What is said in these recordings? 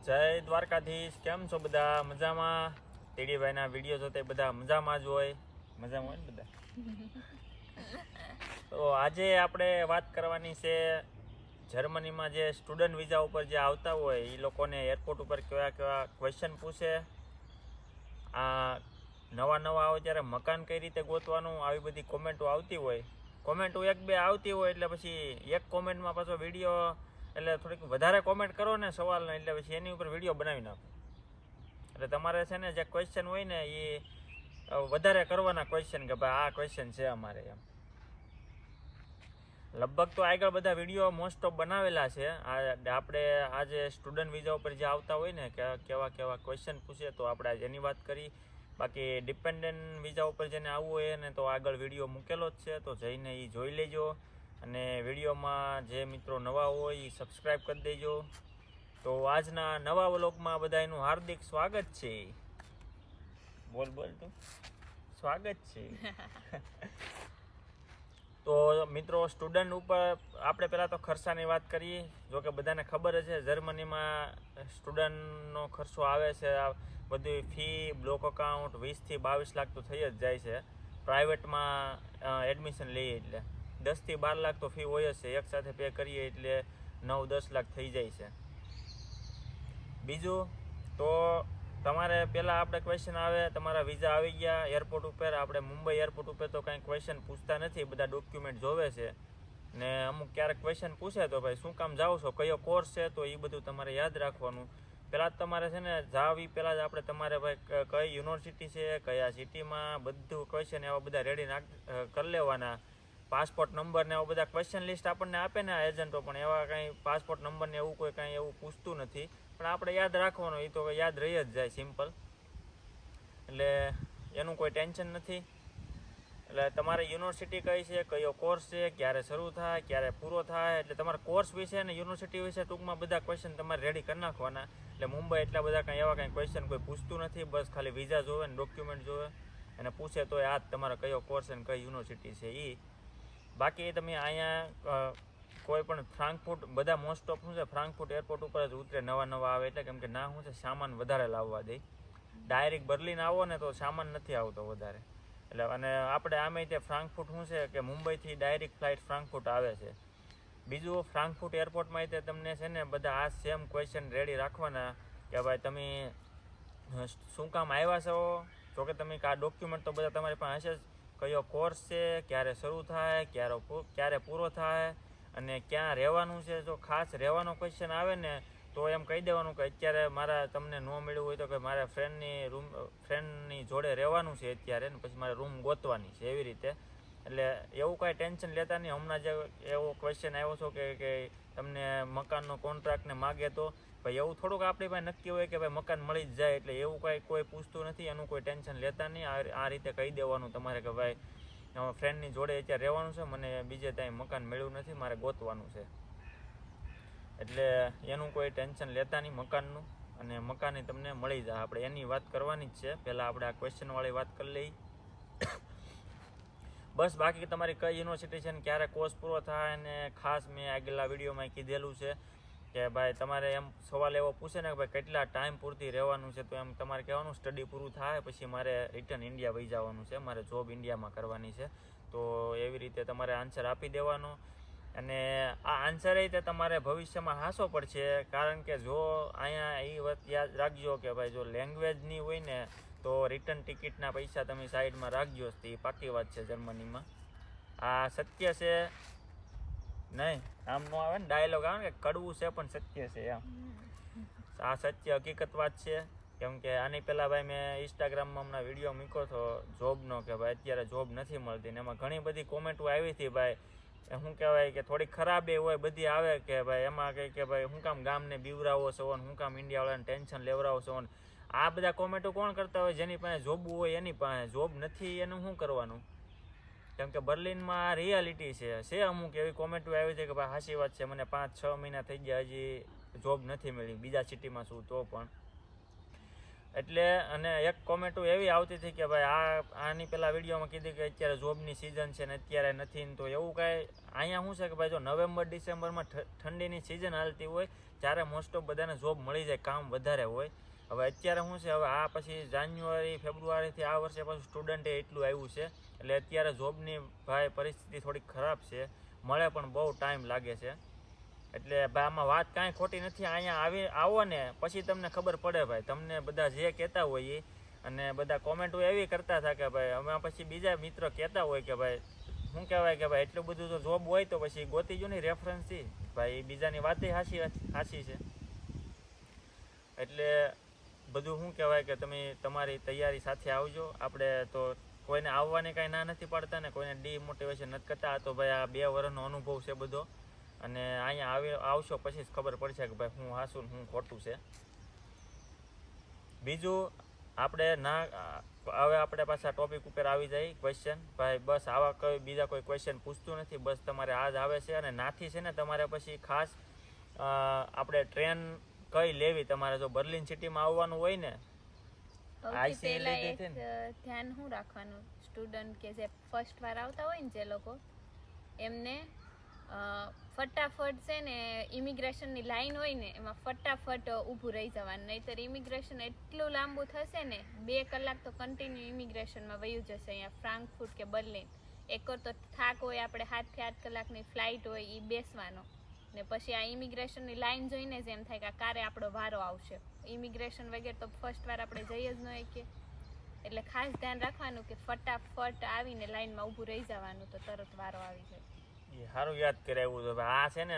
જય દ્વારકાધીશ. કેમ છો બધા? મજામાં? ટીડીભાઈના વિડીયો જોતે બધા મજામાં જ હોય. મજામાં હોય ને બધા? તો આજે આપણે વાત કરવાની છે જર્મનીમાં જે સ્ટુડન્ટ વિઝા ઉપર જે આવતા હોય એ લોકોને એરપોર્ટ ઉપર કેવા કેવા ક્વેશ્ચન પૂછે, આ નવા આવે ત્યારે મકાન કઈ રીતે ગોતવાનું, આવી બધી કોમેન્ટો આવતી હોય. કોમેન્ટો એક બે આવતી હોય એટલે પછી એક કોમેન્ટમાં પાછો વિડીયો, એટલે થોડીક વધારે કોમેન્ટ કરો ને સવાલને, એટલે પછી એની ઉપર વિડીયો બનાવી નાખો. એટલે તમારે છે ને જે ક્વેશ્ચન હોય ને એ વધારે કરવાના ક્વેશ્ચન, કે ભાઈ આ ક્વેશ્ચન છે અમારે એમ. લગભગ તો આગળ બધા વિડીયો મોસ્ટ ઓફ બનાવેલા છે. આપણે આજે સ્ટુડન્ટ વિઝા ઉપર જે આવતા હોય ને કેવા કેવા ક્વેશ્ચન પૂછે, તો આપણે આજે એની વાત કરી. બાકી ડિપેન્ડન્ટ વિઝા ઉપર જેને આવવું હોય ને તો આગળ વિડીયો મૂકેલો જ છે, તો જઈને એ જોઈ લેજો. અને વિડીયોમાં જે મિત્રો નવા હોય એ સબસ્ક્રાઈબ કરી દેજો. તો આજના નવા વ્લોગમાં બધાનું હાર્દિક સ્વાગત છે. બોલ તું સ્વાગત છે. તો મિત્રો સ્ટુડન્ટ ઉપર આપણે પહેલાં તો ખર્ચાની વાત કરીએ. જો કે બધાને ખબર જ છે જર્મનીમાં સ્ટુડન્ટનો ખર્ચો આવે છે. બધી ફી, બ્લોક અકાઉન્ટ 20 થી 22 લાખ તો થઈ જ જાય છે. પ્રાઇવેટમાં એડમિશન લઈએ એટલે 10 થી 12 લાખ તો ફી હોય જ છે. એક સાથે પે કરીએ એટલે 9-10 લાખ થઈ જાય છે. બીજું તો તમારે પહેલાં આપણે ક્વેશ્ચન આવે, તમારા વિઝા આવી ગયા એરપોર્ટ ઉપર. આપણે મુંબઈ એરપોર્ટ ઉપર તો કાંઈ ક્વેશ્ચન પૂછતા નથી, બધા ડોક્યુમેન્ટ જોવે છે. ને અમુક ક્યારેક ક્વેશ્ચન પૂછે તો ભાઈ શું કામ જાઓ છો, કયો કોર્સ છે, તો એ બધું તમારે યાદ રાખવાનું. પહેલાં જ તમારે છે ને જાવ એ પહેલાં જ આપણે તમારે ભાઈ કઈ યુનિવર્સિટી છે, કયા સિટીમાં, બધું ક્વેશ્ચન એવા બધા રેડી કરી લેવાના. પાસપોર્ટ નંબર ને એવા બધા ક્વેશ્ચન લિસ્ટ આપણને આપે ને એજન્ટો, પણ એવા કાંઈ પાસપોર્ટ નંબર ને એવું કોઈ કાંઈ એવું પૂછતું નથી. પણ આપણે યાદ રાખવાનું, એ તો યાદ રહી જ જાય સિમ્પલ. એટલે એનું કોઈ ટેન્શન નથી. એટલે તમારે યુનિવર્સિટી કઈ છે, કયો કોર્સ છે, ક્યારે શરૂ થાય, ક્યારે પૂરો થાય, એટલે તમારા કોર્સ વિશે અને યુનિવર્સિટી વિશે ટૂંકમાં બધા ક્વેશ્ચન તમારે રેડી કરી નાખવાના. એટલે મુંબઈ એટલા બધા કાંઈ એવા કાંઈ ક્વેશ્ચન કોઈ પૂછતું નથી. બસ ખાલી વિઝા જોવે ને ડોક્યુમેન્ટ જોવે, અને પૂછે તો આ જ તમારો કયો કોર્સ અને કઈ યુનિવર્સિટી છે એ. બાકી તમે અહીંયા કોઈ પણ ફ્રાન્કફુટ, બધા મોસ્ટ ઓફ શું છે ફ્રાન્કફુટ એરપોર્ટ ઉપર જ ઉતરે નવા આવે એટલે, કેમ કે ના શું છે સામાન વધારે લાવવા દે. ડાયરેક્ટ બર્લિન આવો ને તો સામાન નથી આવતો વધારે. એટલે અને આપણે આમે તે ફ્રાન્કફુટ શું છે કે મુંબઈથી ડાયરેક્ટ ફ્લાઇટ ફ્રાન્કફુટ આવે છે. બીજું ફ્રાન્કફુટ એરપોર્ટમાં તે તમને છે ને બધા આ સેમ ક્વેશ્ચન રેડી રાખવાના, કે ભાઈ તમે શું કામ આવ્યા છો. જોકે તમે આ ડોક્યુમેન્ટ તો બધા તમારી પાસે હશે જ. કયો કોર્સ છે, ક્યારે શરૂ થાય, ક્યારે પૂરો થાય, અને ક્યાં રહેવાનું છે. જો ખાસ રહેવાનો ક્વેશ્ચન આવે ને તો એમ કહી દેવાનું કે અત્યારે મારા તમને ન મળ્યું હોય તો કે મારા ફ્રેન્ડની જોડે રહેવાનું છે અત્યારે, ને પછી મારે રૂમ ગોતવાની છે, એવી રીતે. એટલે એવું કાંઈ ટેન્શન લેતા નહીં. હમણાં જે એવો ક્વેશ્ચન આવ્યો છો કે તમને મકાનનો કોન્ટ્રાક્ટને માગે, તો ભાઈ એવું થોડુંક આપણી પાસે નક્કી હોય કે ભાઈ મકાન મળી જ જાય, એટલે એવું કાંઈ કોઈ પૂછતું નથી. એનું કોઈ ટેન્શન લેતા નહીં. આ રીતે કહી દેવાનું તમારે કે ભાઈ ફ્રેન્ડની જોડે અત્યારે રહેવાનું છે, મને બીજે ત્યાં મકાન મળ્યું નથી, મારે ગોતવાનું છે. એટલે એનું કોઈ ટેન્શન લેતા નહીં મકાનનું, અને મકાન તમને મળી જાય. આપણે એની વાત કરવાની જ છે. પહેલાં આપણે આ ક્વેશ્ચનવાળી વાત કરી લઈએ. બસ બાકી તમારી કઈ યુનિવર્સિટી છે ને ક્યારે કોર્સ પૂરો થાય, ને ખાસ મેં આગલા વિડીયોમાં કીધેલું છે કે ભાઈ તમારે એમ સવાલ એવો પૂછે ને કે ભાઈ કેટલા ટાઈમ પૂરતી રહેવાનું છે, તો એમ તમારે કહેવાનું સ્ટડી પૂરું થાય પછી મારે રિટર્ન ઇન્ડિયા વહી જવાનું છે, મારે જોબ ઇન્ડિયામાં કરવાની છે. તો એવી રીતે તમારે આન્સર આપી દેવાનો. અને આ આન્સર એ તે તમારે ભવિષ્યમાં હાસો પડશે. કારણ કે જો અહીંયા એ વાત યાદ રાખજો કે ભાઈ જો લેંગ્વેજની હોય ને તો રિટર્ન ટિકિટના પૈસા તમે સાઈડમાં રાખજો. એ પાકી વાત છે જર્મનીમાં. આ સત્ય છે નહીં, આમ ન આવે ને ડાયલોગ આવે ને કે કડવું છે પણ સત્ય છે એમ. આ સત્ય હકીકત વાત છે. કેમ કે આની પહેલાં ભાઈ મેં ઇન્સ્ટાગ્રામમાં હમણાં વિડીયો મૂક્યો હતો જોબનો, કે ભાઈ અત્યારે જોબ નથી મળતી, ને એમાં ઘણી બધી કોમેન્ટો આવી હતી ભાઈ. શું કહેવાય કે થોડી ખરાબ એ હોય બધી આવે કે ભાઈ એમાં કંઈ કે ભાઈ શું કામ ગામને બીવરાવો છો, શું કામ ઇન્ડિયાવાળાને ટેન્શન લેવડાવો છો. આ બધા કોમેન્ટો કોણ કરતા હોય? જેની પાસે જોબ હોય એની પાસે. જોબ નથી એનું શું કરવાનું? કેમ કે બર્લિનમાં આ રિયાલિટી છે. અમુક એવી કોમેન્ટો આવી છે કે ભાઈ સાચી વાત છે, મને 5-6 મહિના થઈ ગયા હજી જોબ નથી મળી, બીજા સિટીમાં છું તો પણ. એટલે અને એક કોમેન્ટો એવી આવતી હતી કે ભાઈ આની પેલા વિડીયોમાં કીધી કે અત્યારે જોબની સિઝન છે ને અત્યારે નથી ને, તો એવું કાંઈ અહીંયા શું છે કે ભાઈ જો નવેમ્બર ડિસેમ્બરમાં ઠંડીની સિઝન હાલતી હોય ત્યારે મોસ્ટ ઓફ બધાને જોબ મળી જાય, કામ વધારે હોય. હવે અત્યારે શું છે, હવે આ પછી જાન્યુઆરી ફેબ્રુઆરીથી આ વર્ષે પાછું સ્ટુડન્ટે એટલું આવ્યું છે એટલે અત્યારે જોબની ભાઈ પરિસ્થિતિ થોડીક ખરાબ છે, મળે પણ બહુ ટાઈમ લાગે છે. એટલે ભાઈ આમાં વાત કાંઈ ખોટી નથી, અહીંયા આવો ને પછી તમને ખબર પડે ભાઈ. તમને બધા જે કહેતા હોય એ અને બધા કોમેન્ટો એવી કરતા હતા કે ભાઈ અમે પછી બીજા મિત્રો કહેતા હોય કે ભાઈ શું કહેવાય કે ભાઈ એટલું બધું તો જોબ હોય તો પછી ગોતી જો ને રેફરન્સથી ભાઈ, બીજાની વાતે હાસી છે. એટલે બધું શું કહેવાય કે તમે તમારી તૈયારી સાથે આવજો. આપણે તો કોઈને આવવાની કાંઈ ના નથી પાડતા ને કોઈને ડિમોટિવેશન નથી કરતા. તો ભાઈ આ 2 વર્ષનો અનુભવ છે બધો, અને અહીંયા આવશો પછી જ ખબર પડશે કે ભાઈ હું હાસું હું ખોટું છે. બીજું આપણે હવે આપણે પાછા ટોપિક ઉપર આવી જાય ક્વેશ્ચન. ભાઈ બસ આવા બીજા કોઈ ક્વેશ્ચન પૂછતું નથી, બસ તમારે આ જ આવે છે. અને નાથી છે ને તમારે પછી ખાસ આપણે ટ્રેન કઈ લેવી, તમારે જો બર્લિન સિટીમાં આવવાનું હોય ને આઈસી લીધી છે ને, ધ્યાન શું રાખવાનું સ્ટુડન્ટ કે જે ફર્સ્ટ વાર આવતા હોય ને જે લોકો, એમને ફટાફટ છે ને ઇમિગ્રેશનની લાઈન હોય ને એમાં ફટાફટ ઊભું રહી જવાનું, નહીંતર ઇમિગ્રેશન એટલું લાંબુ થશે ને 2 કલાક તો કન્ટિન્યુ ઇમિગ્રેશનમાં વયું જશે અહીંયા ફ્રાન્કફુર્ટ કે બર્લિન. એકવાર તો થાક હોય, આપણે 7 થી 8 કલાકની ફ્લાઇટ હોય એ બેસવાનો, ને પછી આ ઇમિગ્રેશનની લાઈન જોઈને જ એમ થાય કે કારે આપણો વારો આવશે. ઇમિગ્રેશન વગેરે તો ફર્સ્ટ વાર આપણે જઈએ જ નહીં કે, એટલે ખાસ ધ્યાન રાખવાનું કે ફટાફટ આવીને લાઈનમાં ઊભું રહી જવાનું તો તરત વારો આવી જાય. સારું યાદ કરાવ્યું તો આ છે ને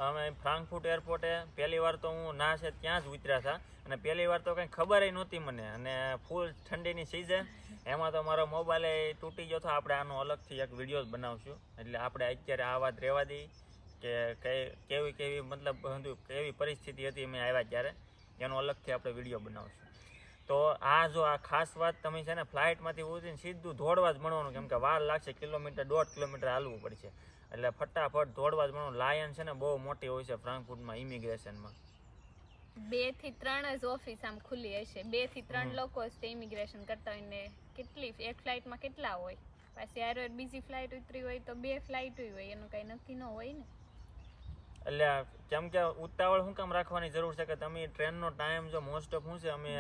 અમે ફ્રાન્કફુર્ટ એરપોર્ટે પહેલી વાર તો હું ના છે ત્યાં જ ઉતર્યા હતા, અને પહેલી વાર તો કંઈ ખબર નહોતી મને, અને ફૂલ ઠંડીની સિઝન, એમાં તો મારો મોબાઈલ તૂટી ગયો હતો. આપણે આનો અલગથી એક વિડીયો જ બનાવશું, એટલે આપણે અત્યારે આ વાત રહેવા દઈ કે કેવી મતલબ કેવી પરિસ્થિતિ હતી અમે આવ્યા ત્યારે, એનો અલગથી આપણે વિડીયો બનાવશું. તો આ જો આ ખાસ વાત, તમે છે ને ફ્લાઇટમાંથી ઉતરીને સીધું દોડવા જ મળવાનું, કેમ કે વાર લાગશે, કિલોમીટર 1.5 કિલોમીટર હાલવું પડશે, એટલે ફટાફટ દોડવા જ મળવાનું. લાયન છે ને બહુ મોટી હોય છે ફ્રાન્કફુર્ટમાં ઇમિગ્રેશનમાં. 2 થી 3 જ ઓફિસ આમ ખુલ્લી હશે, 2 થી 3 લોકો જ તે ઇમિગ્રેશન કરતા હોય, ને કેટલી એક ફ્લાઇટમાં કેટલા હોય, પાછી હારે બીજી ફ્લાઇટ ઉતરી હોય તો 2 ફ્લાઇટ હોય, એનું કઈ નક્કી ન હોય ને. એટલે કેમ કે ઉતાવળ શું કામ રાખવાની જરૂર છે કે તમે ટ્રેનનો ટાઈમ જો મોસ્ટ ઓફ શું છે, અમે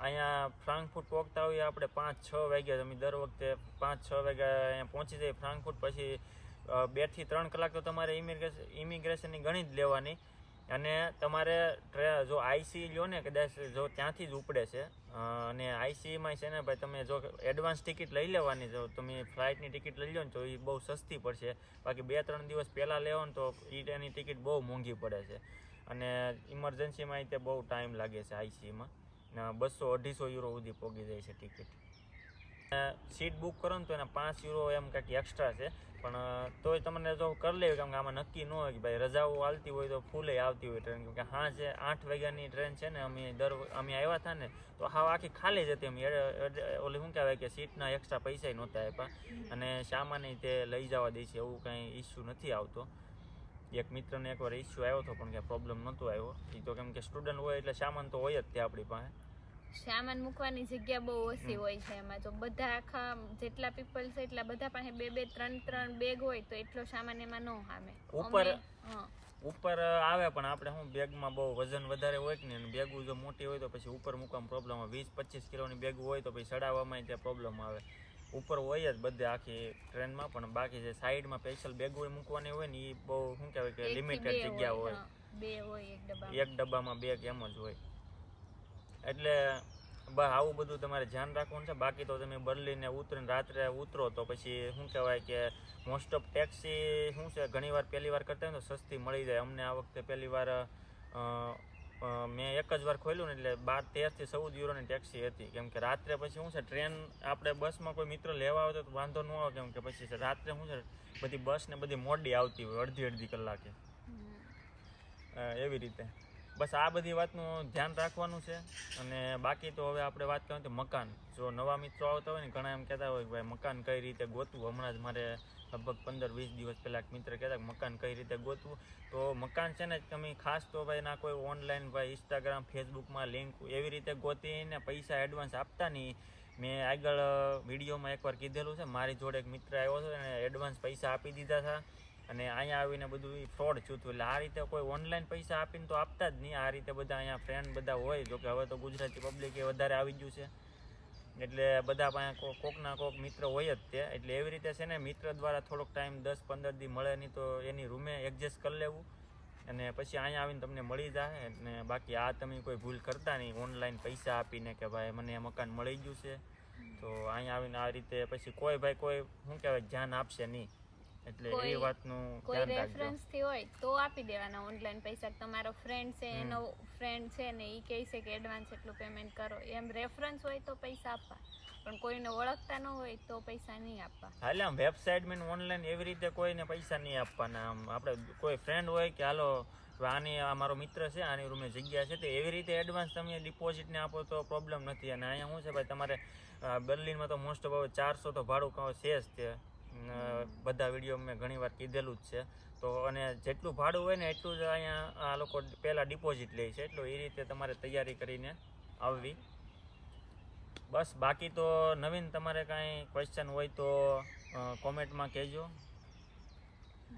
અહીંયા ફ્રાન્કફુર્ટ પહોંચતા હોઈએ આપણે 5-6 વાગ્યા, તમે દર વખતે 5-6 વાગ્યા અહીંયા પહોંચી જાય ફ્રાન્કફુર્ટ, પછી 2 થી 3 કલાક તો તમારે ઇમિગ્રેશનની ગણી જ લેવાની. અને તમારે જો આઈસી લ્યો ને કદાચ જો ત્યાંથી જ ઉપડે છે, અને આઈસીમાં છે ને ભાઈ તમે જો એડવાન્સ ટિકિટ લઈ લેવાની, જો તમે ફ્લાઇટની ટિકિટ લઈ લો ને તો એ બહુ સસ્તી પડશે. બાકી 2-3 દિવસ પહેલાં લેવો ને તો એની ટિકિટ બહુ મોંઘી પડે છે, અને ઇમરજન્સીમાં તે બહુ ટાઈમ લાગે છે આઈસીમાં, 200-250 યુરો સુધી પહોંચી જાય છે ટિકિટ. સીટ બુક કરો ને તો એના 5 યુરો એમ કંઈક એક્સ્ટ્રા છે, પણ તોય તમને જો કરી લેવી, કેમ કે આમાં નક્કી ન હોય કે ભાઈ રજાઓ હાલતી હોય તો ફૂલે આવતી હોય ટ્રેન, કેમ કે સાંજે 8 વાગ્યાની ટ્રેન છે ને, અમે આવ્યા હતા ને તો આખી ખાલી જ હતી. અમે ઓલી શું કહેવાય કે સીટના એક્સ્ટ્રા પૈસા નહોતા આપ્યા, અને સામાન્ય તે લઈ જવા દે છે, એવું કાંઈ ઇસ્યુ નથી આવતો. એક મિત્રને એકવાર ઇસ્યુ આવ્યો હતો પણ ક્યાં પ્રોબ્લેમ નહોતો આવ્યો, એ તો કેમ કે સ્ટુડન્ટ હોય એટલે સામાન તો હોય જ તે આપણી પાસે. સામાન મૂકવાની જગ્યા બહુ ઓછી હોય છે એમાં, જો બધા આખા જેટલા પીપલ છે એટલા બધા પાસે 2-2, 3-3 બેગ હોય તો એટલો સામાન એમાં ન સામે. ઉપર આવે પણ આપણે શું બેગમાં બહુ વજન વધારે હોય કે ને, બેગું જો મોટી હોય તો પછી ઉપર મૂકવામાં પ્રોબ્લેમ આવે. 20-25 કિલોની બેગ હોય તો પછી ચડાવવામાં ત્યાં પ્રોબ્લેમ આવે. ઉપર હોય જ બધે આખી ટ્રેનમાં, પણ બાકી જે સાઈડમાં સ્પેશિયલ બેગો મૂકવાની હોય ને એ બહુ શું કહેવાય કે લિમિટેડ જગ્યા હોય, 2 હોય એક ડબ્બામાં બેગ એમ જ હોય. એટલે બસ આવું બધું તમારે ધ્યાન રાખવાનું છે. બાકી તો તમે બર્લિને ઉતરીને રાત્રે ઉતરો તો પછી શું કહેવાય કે મોસ્ટ ઓફ ટેક્સી શું છે ઘણી વાર પહેલી વાર કરતા હોય તો સસ્તી મળી જાય. અમને આ વખતે પહેલી વાર મેં એક જ વાર ખોલ્યું ને એટલે 13 થી 14 યુરોની ટેક્સી હતી, કેમ કે રાત્રે પછી શું છે ટ્રેન આપણે બસમાં કોઈ મિત્ર લેવા આવે તો વાંધો ન આવે, કેમ કે પછી રાત્રે શું છે બધી બસ ને બધી મોડી આવતી હોય, અડધી કલાકે એવી રીતે. બસ આ બધી વાતનું ધ્યાન રાખવાનું છે. અને બાકી તો હવે આપણે વાત કરીએ તો મકાન, જો નવા મિત્રો આવતા હોય ને ઘણા એમ કહેતા હોય કે ભાઈ મકાન કઈ રીતે ગોતવું. હમણાં જ મારે લગભગ 15-20 દિવસ પહેલાં એક મિત્ર કહેતા કે મકાન કઈ રીતે ગોતવું. તો મકાન છે ને તમે ખાસ તો ભાઈ ના કોઈ ઓનલાઈન ભાઈ ઇન્સ્ટાગ્રામ ફેસબુકમાં લિંક એવી રીતે ગોતીને પૈસા એડવાન્સ આપતા નહીં. મેં આગળ વિડીયોમાં એકવાર કીધેલું છે, મારી જોડે એક મિત્ર આવ્યો હતો અને એડવાન્સ પૈસા આપી દીધા હતા અને અહીંયા આવીને બધું ફ્રોડ થયું હતું. એટલે આ રીતે કોઈ ઓનલાઈન પૈસા આપીને તો આપતા જ નહીં. આ રીતે બધા અહીંયા ફ્રેન્ડ બધા હોય, જોકે હવે તો ગુજરાતી પબ્લિક એ વધારે આવી ગયું છે એટલે બધા પાસે કોકના કોક મિત્ર હોય જ તે. એટલે એવી રીતે છે ને મિત્ર દ્વારા થોડોક ટાઈમ 10-15 દી મળે નહીં તો એની રૂમે એડજસ્ટ કરી લેવું અને પછી અહીંયા આવીને તમને મળી જાય. અને બાકી આ તમે કોઈ ભૂલ કરતા નહીં ઓનલાઈન પૈસા આપીને કે ભાઈ મને મકાન મળી ગયું છે. તો અહીંયા આવીને આ રીતે પછી કોઈ ભાઈ કોઈ શું કહેવાય ધ્યાન આપશે નહીં. એટલે એ વાતનું કોઈ ધ્યાન રાખજો. રેફરન્સ થી હોય તો આપી દેવાના ઓનલાઈન પૈસા. તમારો ફ્રેન્ડ છે એનો ફ્રેન્ડ છે ને એ કહે છે કે એડવાન્સ એટલું પેમેન્ટ કરો, એમ રેફરન્સ હોય તો પૈસા આપવા, પણ કોઈને ઓળખતા ન હોય તો પૈસા નહીં આપવા. હાલે આમ વેબસાઇટમાં ઓનલાઈન એવી રીતે કોઈને પૈસા નહીં આપવાના. આમ આપણે કોઈ ફ્રેન્ડ હોય કે હાલો આની આ મારો મિત્ર છે આની રૂમે જગ્યા છે, તો એવી રીતે એડવાન્સ તમે ડિપોઝિટને આપો તો પ્રોબ્લેમ નથી. અને અહીંયા શું છે ભાઈ તમારે બર્લિનમાં તો મોસ્ટ ઓફ 400 તો ભાડું છે જ તે. બધા વિડીયો મેં ઘણી વાર કીધેલું જ છે. તો અને જેટલું ભાડું હોય ને એટલું જ અહીંયા આ લોકો પહેલાં ડિપોઝિટ લે છે. એટલે એ રીતે તમારે તૈયારી કરીને આવવી. બસ બાકી તો નવીન તમારે કાંઈ ક્વેશ્ચન હોય તો કોમેન્ટમાં કહેજો.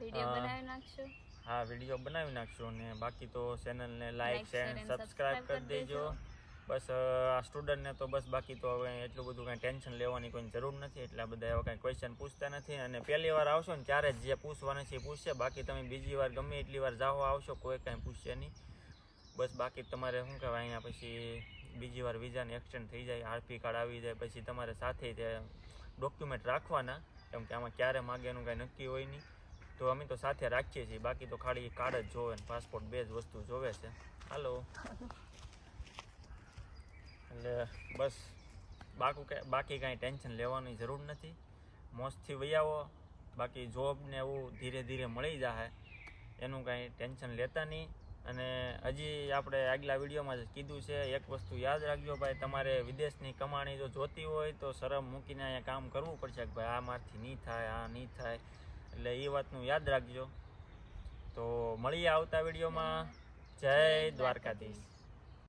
વિડીયો બનાવી નાખશું. હા વિડીયો બનાવી નાખશું. અને બાકી તો ચેનલને લાઈક શેર અને સબસ્ક્રાઈબ કરી દેજો. બસ આ સ્ટુડન્ટને તો બસ બાકી તો હવે એટલું બધું કાંઈ ટેન્શન લેવાની કોઈ જરૂર નથી. એટલે આ બધા એવા કાંઈ ક્વેશ્ચન પૂછતા નથી. અને પહેલી વાર આવશો ને ત્યારે જ જે પૂછવાના છે એ પૂછશે. બાકી તમે બીજી વાર ગમે એટલી વાર જાઓ આવશો કોઈ કાંઈ પૂછશે નહીં. બસ બાકી તમારે શું કહેવાય અહીંયા પછી બીજી વાર વિઝાને એક્સટેન્ડ થઈ જાય, આરપી કાર્ડ આવી જાય પછી તમારે સાથે તે ડોક્યુમેન્ટ રાખવાના. કેમ કે આમાં ક્યારે માગે એનું કાંઈ નક્કી હોય નહીં. તો અમે તો સાથે રાખીએ છીએ. બાકી તો ખાલી કાર્ડ જ જોવે ને પાસપોર્ટ, બે જ વસ્તુ જોવે છે. હાલો એટલે બસ બાકી કાંઈ ટેન્શન લેવાની જરૂર નથી. મોજથી વહી આવો. બાકી જોબ ને એવું ધીરે ધીરે મળી જાય, એનું કાંઈ ટેન્શન લેતા નહીં. અને હજી આપણે આગલા વિડીયોમાં જ કીધું છે, એક વસ્તુ યાદ રાખજો ભાઈ, તમારે વિદેશની કમાણી જો જોતી હોય તો શરમ મૂકીને અહીંયા કામ કરવું પડશે કે ભાઈ આ મારથી નહીં થાય, આ નહીં થાય. એટલે એ વાતનું યાદ રાખજો. તો મળીએ આવતા વિડીયોમાં. જય દ્વારકાધીશ.